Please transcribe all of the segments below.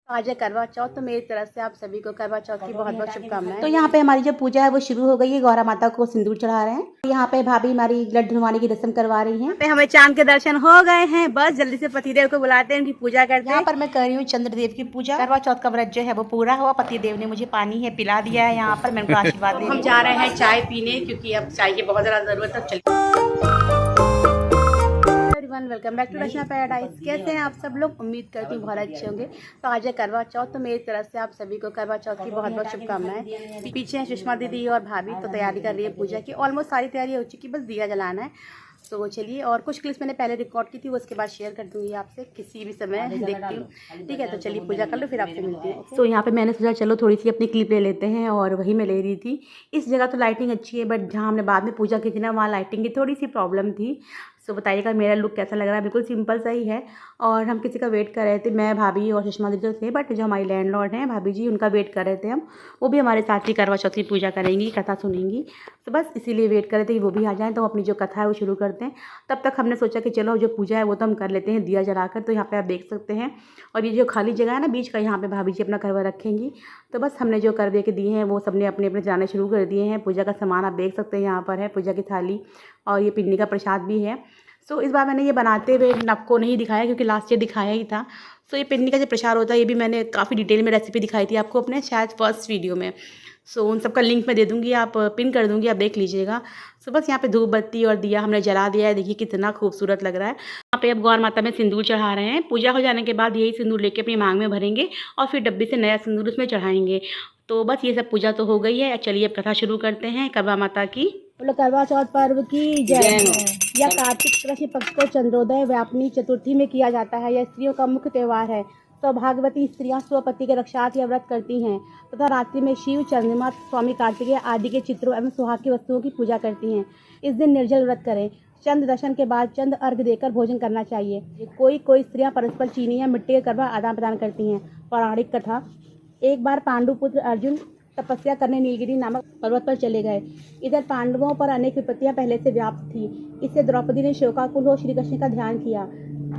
आज है करवा चौथ, तो मेरी तरफ से आप सभी को करवा चौथ की बहुत बहुत शुभकामनाएं। तो यहाँ पे हमारी जो पूजा है वो शुरू हो गई है। गौरा माता को सिंदूर चढ़ा रहे हैं। यहाँ पे भाभी हमारी लड्डू धुलवाने की रस्म करवा रही हैं। पे हमें चांद के दर्शन हो गए हैं, बस जल्दी से पतिदेव को बुलाते हैं, उनकी पूजा करते हैं। यहाँ पर मैं कर रही हूँ चंद्रदेव की पूजा। करवा चौथ का व्रत जो है वो पूरा हुआ। पतिदेव ने मुझे पानी है पिला दिया है। यहाँ पर मैं उनको आशीर्वाद हम जा रहे हैं चाय पीने, क्योंकि अब चाय की बहुत ज्यादा जरूरत है। चलिए, welcome back to Rachna Paradise. कैसे हैं आप सब लोग? उम्मीद करती हूँ बहुत अच्छे होंगे। तो आज है करवा चौथ, तो मेरी तरफ से आप सभी को करवा चौथ की बहुत बहुत शुभकामनाएं। पीछे हैं सुषमा दीदी और भाभी, तो तैयारी कर रही है पूजा की। ऑलमोस्ट सारी तैयारी हो चुकी, बस दिया जलाना है। तो चलिए, और कुछ क्लिप्स मैंने पहले रिकॉर्ड की थी, वो उसके बाद शेयर कर दूंगी आपसे किसी भी समय देखती हूँ। ठीक है, तो चलिए पूजा कर लो, फिर आपसे मिलती हूँ। तो यहाँ पे मैंने सोचा चलो थोड़ी सी अपनी क्लिप ले लेते हैं, और वही मैं ले रही थी। इस जगह तो लाइटिंग अच्छी है, बट जहाँ हमने बाद में पूजा की थी ना, वहाँ लाइटिंग की थोड़ी सी प्रॉब्लम थी। तो बताइएगा मेरा लुक कैसा लग रहा है। बिल्कुल सिंपल सा ही है, और हम किसी का वेट कर रहे थे। मैं, भाभी और सुषमा दीदी थे, बट जो हमारी लैंडलॉर्ड हैं भाभी जी, उनका वेट कर रहे थे हम। वो भी हमारे साथ ही करवा चौथ की पूजा करेंगी, कथा सुनेंगी। तो बस इसीलिए वेट कर रहे थे कि वो भी आ जाएँ, तो अपनी जो कथा है वो शुरू करते हैं। तब तक हमने सोचा कि चलो जो पूजा है वो तो हम कर लेते हैं दिया जलाकर। तो यहाँ पे आप देख सकते हैं, और ये जो खाली जगह है ना बीच का, यहाँ पे भाभी जी अपना करवा रखेंगी। तो बस हमने जो कर दे के दिए हैं वो सबने अपने अपने जलाने शुरू कर दिए हैं। पूजा का सामान आप देख सकते हैं, यहाँ पर है पूजा की थाली, और ये पिन्नी का प्रसाद भी है। सो इस बार मैंने ये बनाते हुए आपको नहीं दिखाया, क्योंकि लास्ट ईयर दिखाया ही था। सो ये पिन्नी का जो प्रसाद होता है, ये भी मैंने काफ़ी डिटेल में रेसिपी दिखाई थी आपको अपने शायद फर्स्ट वीडियो में। सो उन सबका लिंक मैं दे दूँगी, आप पिन कर दूँगी, आप देख लीजिएगा। सो बस यहाँ पे धूप बत्ती और दिया हमने जला दिया है। देखिए कितना खूबसूरत लग रहा है। यहाँ पे अब गौर माता में सिंदूर चढ़ा रहे हैं। पूजा हो जाने के बाद यही सिंदूर लेके अपनी मांग में भरेंगे, और फिर डब्बे से नया सिंदूर उसमें चढ़ाएंगे। तो बस ये सब पूजा तो हो गई है। चलिए अब कथा शुरू करते हैं करवा माता की। बोलो करवा चौथ पर्व की जय। यह कार्तिक कृष्ण पक्ष को चंद्रोदय व्यापनी चतुर्थी में किया जाता है। यह स्त्रियों का मुख्य त्यौहार है। सौभाग्यवती स्त्रियां स्वपति के रक्षार्थ यह व्रत करती हैं तथा रात्रि में शिव, चंद्रमा, स्वामी कार्तिकेय आदि के चित्रों एवं सुहाग की वस्तुओं की पूजा करती हैं। इस दिन निर्जल व्रत करें। चंद्र दर्शन के बाद चंद्र अर्घ देकर भोजन करना चाहिए। कोई स्त्रियां परस्पर चीनी या मिट्टी के करवा आदान प्रदान करती हैं। पौराणिक कथा। एक बार पांडु पुत्र अर्जुन तपस्या करने नीलगिरी नामक पर्वत पर चले गए। इधर पांडवों पर अनेक विपत्तियां पहले से व्याप्त थी। इससे द्रौपदी ने शोकाकुल हो श्री कृष्ण का ध्यान किया।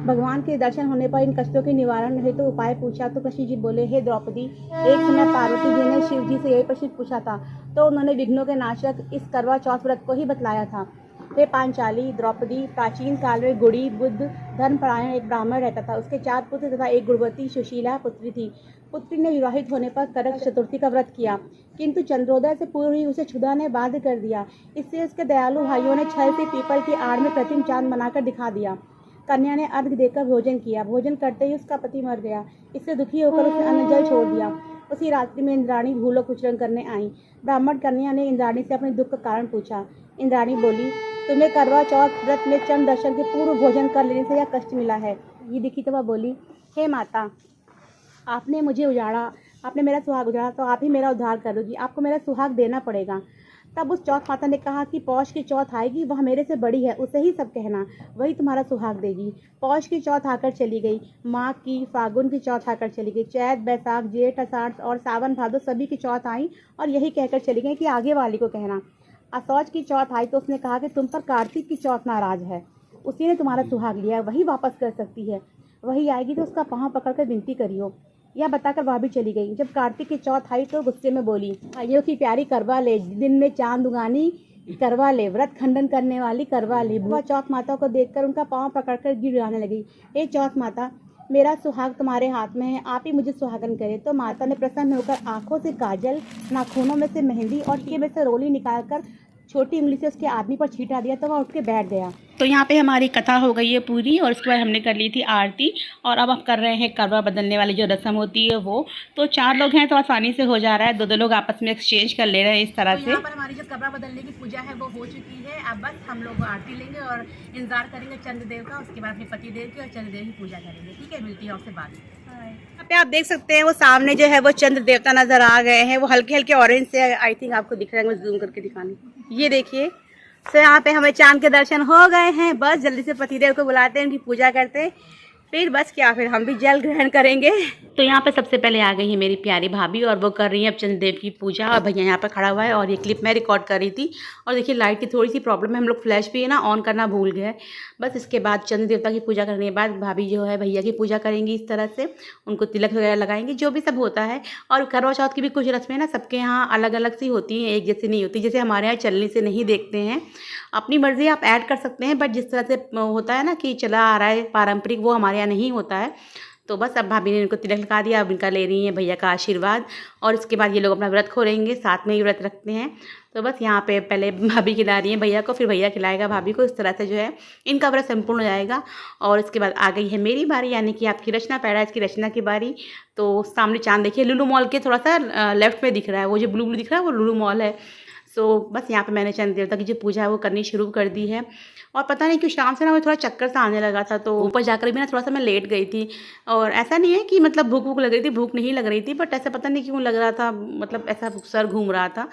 भगवान के दर्शन होने पर इन कष्टों के निवारण हेतु तो उपाय पूछा, तो कृष्ण जी बोले, हे द्रौपदी, एक समय पार्वती जी ने शिव जी से यही प्रश्न पूछा था, तो उन्होंने विघ्नों के नाशक इस करवा चौथ व्रत को ही बतलाया था। वे पांचाली द्रौपदी प्राचीन काल में गुड़ी बुद्ध धर्मपरायण एक ब्राह्मण रहता था। उसके 4 पुत्र तथा एक गुणवती सुशीला पुत्री थी। पुत्री ने विवाहित होने पर करक चतुर्थी का व्रत किया, किंतु चंद्रोदय से पूर्व ही उसे क्षुधा ने बाध्य कर दिया। इससे उसके दयालु भाइयों ने छल से पीपल की आड़ में कृत्रिम चांद बनाकर दिखा दिया। कन्या ने अर्घ देकर भोजन किया। भोजन करते ही उसका पति मर गया। इससे दुखी होकर उसने अन्न जल छोड़ दिया। उसी रात्रि में इंद्राणी भूलोक उच्चरण करने आई। ब्राह्मण कन्या ने इंद्राणी से अपने दुख का कारण पूछा। इंद्राणी बोली, तुम्हें करवा चौथ व्रत में चंद्र दर्शन के पूर्व भोजन कर लेने से यह कष्ट मिला है। ये देखी तो वह बोली, हे माता, आपने मुझे उजाड़ा, आपने मेरा सुहाग उजाड़ा, तो आप ही मेरा उद्धार करोगी। आपको मेरा सुहाग देना पड़ेगा। तब उस चौथ माता ने कहा कि पौष की चौथ आएगी, वह मेरे से बड़ी है, उसे ही सब कहना, वही तुम्हारा सुहाग देगी। पौष की चौथ आकर चली गई, माघ की, फागुन की चौथ आकर चली गई, चैत, बैसाख, जेठ, आषाढ़ और सावन भादो सभी की चौथ आई, और यही कहकर चली गई कि आगे वाली को कहना। असौज की चौथ आई तो उसने कहा कि तुम पर कार्तिक की चौथ नाराज है, उसी ने तुम्हारा सुहाग लिया, वही वापस कर सकती है। वही आएगी तो उसका पाँव पकड़कर विनती करियो। यह बताकर वह भी चली गई। जब कार्तिक की चौथ आई तो गुस्से में बोली, भाइयों की प्यारी करवा ले, दिन में चांद उगानी करवा ले, व्रत खंडन करने वाली करवा ले। वह चौथ माता को देखकर उनका पाँव पकड़कर गिड़गिड़ाने लगी। हे चौथ माता, मेरा सुहाग तुम्हारे हाथ में है, आप ही मुझे सुहागन करे। तो माता ने प्रसन्न होकर आंखों से काजल, नाखूनों में से मेहंदी और टीके में से रोली निकालकर छोटी उंगली से उसके आदमी पर छींटा दिया, तो वह उठ के बैठ गया। तो यहाँ पे हमारी कथा हो गई है पूरी, और उसके बाद हमने कर ली थी आरती, और अब हम कर रहे हैं करवा बदलने वाली जो रस्म होती है वो। तो 4 लोग हैं तो आसानी से हो जा रहा है, 2-2 लोग आपस में एक्सचेंज कर ले रहे हैं इस तरह से। यहाँ पर हमारी जो करवा बदलने की पूजा है वो हो चुकी है। अब बस हम लोग आरती लेंगे और इंतजार करेंगे चंद्रदेव का, उसके बाद अपने पतिदेव की और चंद्रदेव की पूजा करेंगे। ठीक है, मिलती है आपसे बात। यहाँ पे आप देख सकते हैं वो सामने जो है वो चंद्र देवता नजर आ गए हैं। वो हल्के हल्के ऑरेंज से, आई थिंक आपको दिख रहा है, मैं जूम करके दिखाने, ये देखिए। तो यहाँ पे हमें चांद के दर्शन हो गए हैं, बस जल्दी से पतिदेव को बुलाते हैं, उनकी पूजा करते हैं, फिर बस क्या, फिर हम भी जल ग्रहण करेंगे। तो यहाँ पे सबसे पहले आ गई है मेरी प्यारी भाभी और वो कर रही है अब चंद्रदेव की पूजा। और भैया यहाँ पे खड़ा हुआ है और ये क्लिप मैं रिकॉर्ड कर रही थी। और देखिए लाइट की थोड़ी सी प्रॉब्लम है, हम लोग फ्लैश भी है ना ऑन करना भूल गए। बस इसके बाद चंद्र देवता की पूजा करने के बाद भाभी जो है भैया की पूजा करेंगी इस तरह से, उनको तिलक वगैरह लगाएंगे, जो भी सब होता है। और करवा चौथ की भी कुछ रस्में ना सबके यहाँ अलग अलग सी होती हैं, एक जैसी नहीं होती। जैसे हमारे यहाँ चलनी से नहीं देखते हैं, अपनी मर्ज़ी आप ऐड कर सकते हैं, बट जिस तरह से होता है ना कि चला आ रहा है पारंपरिक, वो हमारे यहाँ नहीं होता है। तो बस अब भाभी ने इनको तिलक लगा दिया, अब इनका ले रही हैं भैया का आशीर्वाद। और इसके बाद ये लोग अपना व्रत खोलेंगे, साथ में ही व्रत रखते हैं। तो बस यहाँ पे पहले भाभी खिला रही हैं भैया को, फिर भैया खिलाएगा भाभी को। इस तरह से जो है इनका व्रत संपूर्ण हो जाएगा। और इसके बाद आ गई है मेरी बारी, यानी कि आपकी रचना पैराडाइज की रचना की बारी। तो सामने चाँद देखिए, लुलु मॉल के थोड़ा सा लेफ्ट में दिख रहा है, वो जो ब्लू ब्लू दिख रहा है वो लुलु मॉल है। सो बस यहाँ पे मैंने चंद्र देवता की जो पूजा है वो करनी शुरू कर दी है। और पता नहीं क्यों शाम से ना मुझे थोड़ा चक्कर सा आने लगा था, तो ऊपर जाकर भी ना थोड़ा सा मैं लेट गई थी। और ऐसा नहीं है कि मतलब भूख लग रही थी, भूख नहीं लग रही थी, बट ऐसा पता नहीं क्यों लग रहा था, मतलब ऐसा सर घूम रहा था।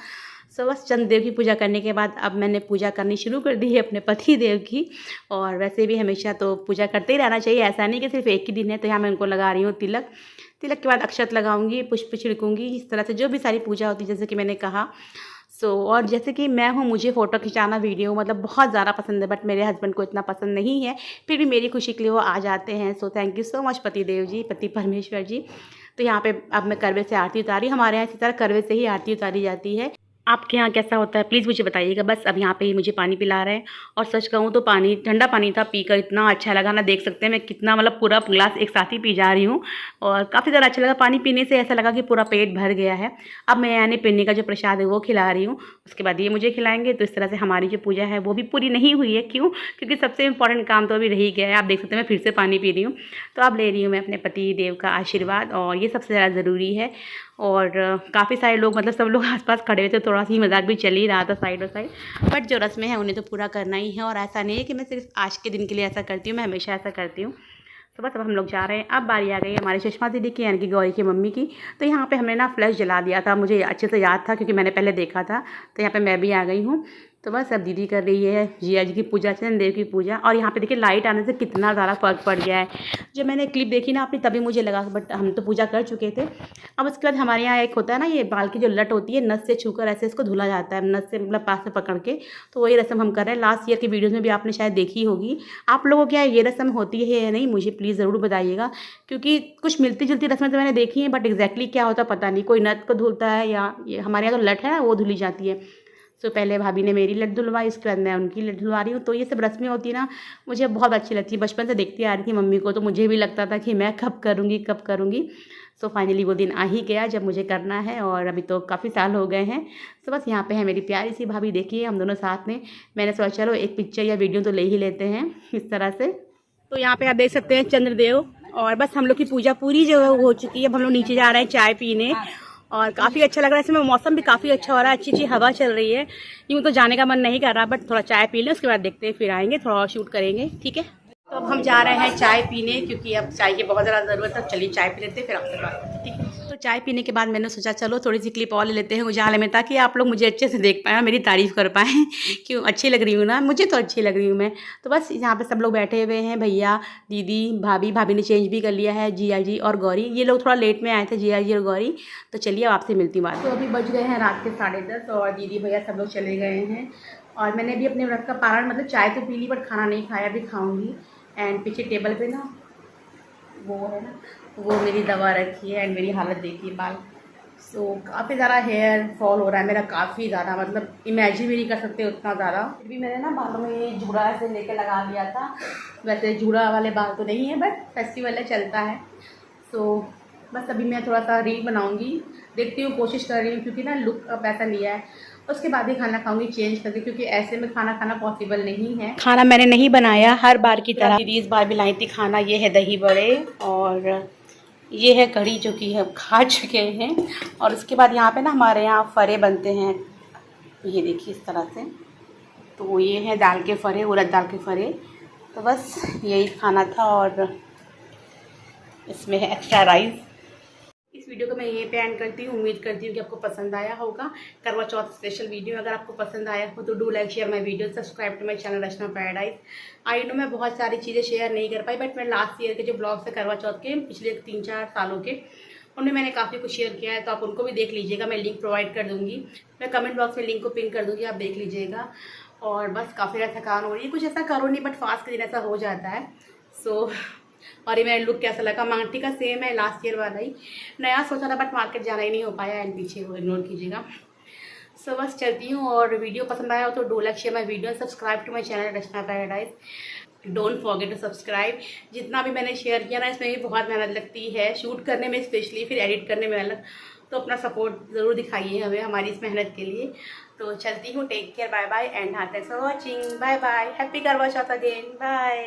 सो बस चंद्रदेव की पूजा करने के बाद अब मैंने पूजा करनी शुरू कर दी है अपने पति देव की। और वैसे भी हमेशा तो पूजा करते ही रहना चाहिए, ऐसा नहीं कि सिर्फ एक ही दिन है। तो यहाँ मैं उनको लगा रही हूँ तिलक। तिलक के बाद अक्षत लगाऊंगी, पुष्प छिड़कूंगी, इस तरह से जो भी सारी पूजा होती है जैसे कि मैंने कहा। और जैसे कि मैं हूँ, मुझे फ़ोटो खिंचाना वीडियो मतलब बहुत ज़्यादा पसंद है, बट मेरे हस्बैंड को इतना पसंद नहीं है। फिर भी मेरी खुशी के लिए वो आ जाते हैं। So thank you so much पति देव जी, पति परमेश्वर जी। तो यहाँ पे अब मैं करवे से आरती उतारी, हमारे यहाँ इसी तरह करवे से ही आरती उतारी जाती है। आपके यहाँ कैसा होता है प्लीज़ मुझे बताइएगा। बस अब यहाँ पे ही मुझे पानी पिला रहे हैं। और सच कहूँ तो पानी ठंडा पानी था, पीकर इतना अच्छा लगा ना, देख सकते हैं मैं कितना मतलब पूरा गिलास एक साथ ही पी जा रही हूँ। और काफ़ी ज़्यादा अच्छा लगा, पानी पीने से ऐसा लगा कि पूरा पेट भर गया है। अब मैं यानी पिन्नी का जो प्रसाद है वो खिला रही हूँ, उसके बाद ये मुझे खिलाएंगे। तो इस तरह से हमारी जो पूजा है वो भी पूरी नहीं हुई है। क्यों? क्योंकि सबसे इंपॉर्टेंट काम तो अभी रह ही गया है। आप देख सकते हैं मैं फिर से पानी पी रही हूँ। तो अब ले रही हूँ मैं अपने पति देव का आशीर्वाद, और ये सबसे ज़्यादा ज़रूरी है। और काफ़ी सारे लोग मतलब सब लोग आसपास खड़े हुए थे, थोड़ा सा ही मजाक भी चल ही रहा था साइड और साइड, बट जो रस्में हैं उन्हें तो पूरा करना ही है। और ऐसा नहीं है कि मैं सिर्फ आज के दिन के लिए ऐसा करती हूँ, मैं हमेशा ऐसा करती हूँ। तो बस अब हम लोग जा रहे हैं। अब बारी आ गई है हमारी सुषमा दीदी की, यानी कि गौरी की मम्मी की। तो यहाँ पे हमने ना फ्लैश जला दिया था, मुझे अच्छे से याद था क्योंकि मैंने पहले देखा था। तो यहाँ पे मैं भी आ गई हूँ। तो बस अब दीदी कर रही है जिया जी की पूजा, चंद्रदेव की पूजा। और यहाँ पे देखिए लाइट आने से कितना ज़्यादा फ़र्क पड़ गया है। जब मैंने क्लिप देखी ना अपनी तभी मुझे लगा, बट हम तो पूजा कर चुके थे। अब उसके बाद हमारे यहाँ एक होता है ना, ये बाल की जो लट होती है नस से छूकर ऐसे इसको धुला जाता है, नस से मतलब पास से पकड़ के। तो वही रस्म हम कर रहे हैं। लास्ट ईयर की वीडियोज़ में भी आपने शायद देखी होगी। आप लोगों को क्या ये रस्म होती है या नहीं, मुझे प्लीज़ ज़रूर बताइएगा। क्योंकि कुछ मिलती जुलती रस्में तो मैंने देखी हैं, बट एग्जैक्टली क्या होता पता नहीं। कोई नथ को धुलता है, या ये हमारे यहाँ तो लट है ना वो धुली जाती है। सो पहले भाभी ने मेरी लट धुलवाई, उसके बाद मैं उनकी लट धुलवा रही हूँ। तो ये सब रस्में होती है ना, मुझे बहुत अच्छी लगती है। बचपन से देखती आ रही थी मम्मी को, तो मुझे भी लगता था कि मैं कब करूँगी कब करूँगी। सो फाइनली वो दिन आ ही गया जब मुझे करना है, और अभी तो काफ़ी साल हो गए हैं। सो बस यहाँ पे है मेरी प्यारी सी भाभी, देखिए हम दोनों साथ में। मैंने सोचा चलो एक पिक्चर या वीडियो तो ले ही लेते हैं इस तरह से। तो यहाँ पे आप देख सकते हैं चंद्रदेव। और बस हम लोग की पूजा पूरी जो हो चुकी है। अब हम लोग नीचे जा रहे हैं चाय पीने, और काफ़ी अच्छा लग रहा है। इसमें मौसम भी काफ़ी अच्छा हो रहा है, अच्छी अच्छी हवा चल रही है। यूँ तो जाने का मन नहीं कर रहा, बट थोड़ा चाय पी लें, उसके बाद देखते हैं, फिर आएंगे, थोड़ा और शूट करेंगे, ठीक है। तो अब हम जा रहे हैं चाय पीने, क्योंकि अब चाय की बहुत ज़्यादा ज़रूरत है। चलिए चाय पी लेते हैं, फिर आपसे बात करते हैं, ठीक है। तो चाय पीने के बाद मैंने सोचा चलो थोड़ी सी क्लिप और ले लेते हैं उजाले में, ताकि आप लोग मुझे अच्छे से देख पाएँ, मेरी तारीफ़ कर पाएँ। क्यों अच्छी लग रही हूँ ना, मुझे तो अच्छी लग रही हूँ मैं। तो बस यहाँ पे सब लोग बैठे हुए हैं, भैया, दीदी, भाभी ने चेंज भी कर लिया है, जिया जी और गौरी। ये लोग थोड़ा लेट में आए थे, जिया जी और गौरी। तो चलिए अब आपसे मिलती बात। तो अभी बज गए हैं रात के 10:30, और दीदी भैया सब लोग चले गए हैं। और मैंने भी अपने व्रत का पारण मतलब चाय तो पी ली, बट खाना नहीं खाया, अभी खाऊंगी। एंड पीछे टेबल पे ना वो है ना, वो मेरी दवा रखी है। एंड मेरी हालत देखिए बाल। सो काफ़ी ज़्यादा हेयर फॉल हो रहा है मेरा, काफ़ी ज़्यादा, मतलब इमेजिन भी नहीं कर सकते उतना ज़्यादा। फिर भी मैंने ना बालों में ये जूड़ा से लेकर लगा लिया था। वैसे जूड़ा वाले बाल तो नहीं है, बट फेस्टिवल है, चलता है। सो बस अभी मैं थोड़ा सा रील बनाऊंगी, देखती हूँ, कोशिश कर रही हूँ, क्योंकि ना लुक अब ऐसा लिया है। उसके बाद ही खाना खाऊंगी चेंज करके, क्योंकि ऐसे में खाना खाना पॉसिबल नहीं है। खाना मैंने नहीं बनाया हर बार की तरह। दीदी इस बार भी लाई थी खाना। ये है दही बड़े, और ये है कढ़ी जो कि हम खा चुके हैं। और उसके बाद यहाँ पे ना हमारे यहाँ फरे बनते हैं, ये देखिए इस तरह से। तो ये है दाल के फरे, उड़द दाल के फरे। तो बस यही खाना था, और इसमें है एक्स्ट्रा राइस। इस वीडियो को मैं यहीं पे एंड करती हूँ। उम्मीद करती हूँ कि आपको पसंद आया होगा करवा चौथ स्पेशल वीडियो। अगर आपको पसंद आया हो तो do like share my video, subscribe to my channel Rachna Paradise. I know मैं बहुत सारी चीज़ें शेयर नहीं कर पाई, बट मैं लास्ट ईयर के जो ब्लॉग्स है करवा चौथ के पिछले 3-4 सालों के, उनमें मैंने काफ़ी कुछ शेयर किया है, तो आप उनको भी देख लीजिएगा। मैं लिंक प्रोवाइड कर दूँगी, मैं कमेंट बॉक्स में लिंक को पिन कर दूँगी, आप देख लीजिएगा। और बस काफ़ी ज़्यादा थकान हो रही है, कुछ ऐसा करो नहीं, बट फास्ट के दिन ऐसा हो जाता है। सो और ये मेरा लुक कैसा लगा, मांगटी का सेम है लास्ट ईयर वाला ही, नया सोचा था बट मार्केट जाना ही नहीं हो पाया, एंड पीछे वो इग्नोर कीजिएगा। सो बस चलती हूँ, और वीडियो पसंद आया हो तो do like share my video, subscribe to my channel Rachna Paradise. Don't forget to subscribe. जितना भी मैंने शेयर किया ना, इसमें भी बहुत मेहनत लगती है, शूट करने में स्पेशली, फिर एडिट करने में अलग, तो अपना सपोर्ट ज़रूर दिखाइए हमें हमारी इस मेहनत के लिए। तो चलती हूँ, take care, bye bye and thanks for watching, bye bye, happy Karva Chauth again, bye.